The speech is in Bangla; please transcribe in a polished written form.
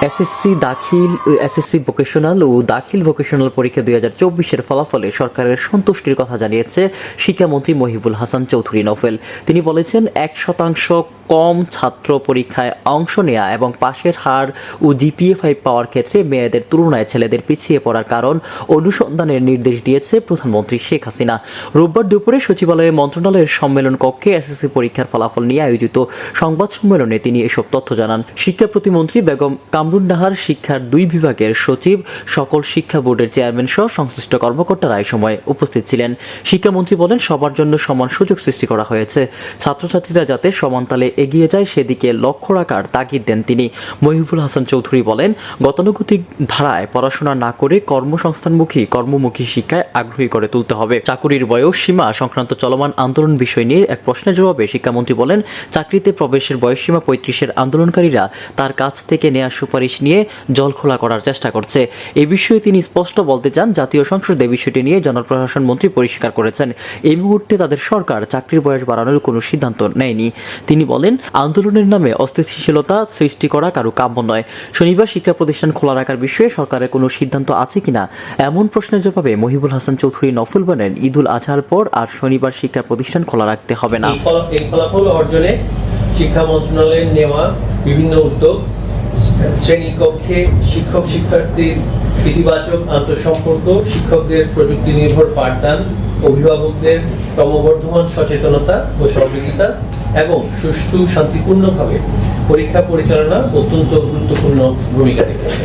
এসএসসি ভোকেশনাল ও দাখিল ভোকেশনাল পরীক্ষা 2024-এর ফলাফলে সরকারের সন্তুষ্টির কথা জানিয়েছে শিক্ষামন্ত্রী মহিবুল হাসান চৌধুরী নফেল। তিনি বলেছেন 1% কম ছাত্র পরীক্ষায় অংশ নেওয়া এবং পাশের হার ও জিপিএ 5 পাওয়ার ক্ষেত্রে মেয়েদের তুলনায় ছেলেদের পিছিয়ে পড়ার কারণ অনুসন্ধানের নির্দেশ দিয়েছে প্রধানমন্ত্রী শেখ হাসিনা। রোববার দুপুরে সচিবালয়ে মন্ত্রণালয়ের সম্মেলন কক্ষে এসএসসি পরীক্ষার ফলাফল নিয়ে আয়োজিত সংবাদ সম্মেলনে তিনি এসব তথ্য জানান। শিক্ষা প্রতিমন্ত্রী বেগম কামরুন নাহার, শিক্ষার 2 বিভাগের সচিব, সকল শিক্ষা বোর্ডের চেয়ারম্যান সহ সংশ্লিষ্ট কর্মকর্তারা এই সময় উপস্থিত ছিলেন। শিক্ষামন্ত্রী বলেন, সবার জন্য সমান সুযোগ সৃষ্টি করা হয়েছে, ছাত্রছাত্রীরা যাতে সমান তালে এগিয়ে যায় সেদিকে লক্ষ্য রাখার তাগিদ দেন তিনি। মহিবুল হাসান চৌধুরী বলেন, গতানুগতিক ধারায় পড়াশোনা না করে কর্মমুখী শিক্ষায় আগ্রহী করে তুলতে হবে। চাকুরির বয়স সীমা সংক্রান্ত চলমান আন্দোলন বিষয় নিয়ে এক প্রশ্নের জবাবে শিক্ষামন্ত্রী বলেন, চাকরিতে প্রবেশের বয়সসীমা 35-এর আন্দোলনকারীরা তার কাছ থেকে নেওয়া সুপারিশ নিয়ে জলখোলা করার চেষ্টা করছে। এ বিষয়ে তিনি স্পষ্ট বলতে চান, জাতীয় সংসদে বিষয়টি নিয়ে জনপ্রশাসন মন্ত্রী পরিষ্কার করেছেন, এই মুহূর্তে তাদের সরকার চাকরির বয়স বাড়ানোর কোনো সিদ্ধান্ত নেয়নি। তিনি বলেন, আন্দোলনের নামে অস্থিতিশীলতা সৃষ্টি করা কারো কাম্য নয়। শনিবার শিক্ষা প্রতিষ্ঠান খোলা রাখার বিষয়ে সরকারের কোনো সিদ্ধান্ত আছে কিনা এমন প্রশ্নের জবাবে মহিবুল হাসান চৌধুরী নফল বলেন, ঈদুল আজহার পর আর শনিবার শিক্ষা প্রতিষ্ঠান খোলা রাখতে হবে না। এই ফলাফল অর্জনে শিক্ষা মন্ত্রণালয়ের নেওয়া বিভিন্ন উদ্যোগ, শ্রেণীকক্ষে শিক্ষক শিক্ষার্থীর ইতিবাচক আন্তঃসম্পর্ক, শিক্ষকদের প্রযুক্তি নির্ভর পাঠদান, অভিভাবকদের ক্রমবর্ধমান সচেতনতা ও সহযোগিতা এবং সুষ্ঠু শান্তিপূর্ণভাবে পরীক্ষা পরিচালনা অত্যন্ত গুরুত্বপূর্ণ ভূমিকা রেখেছে।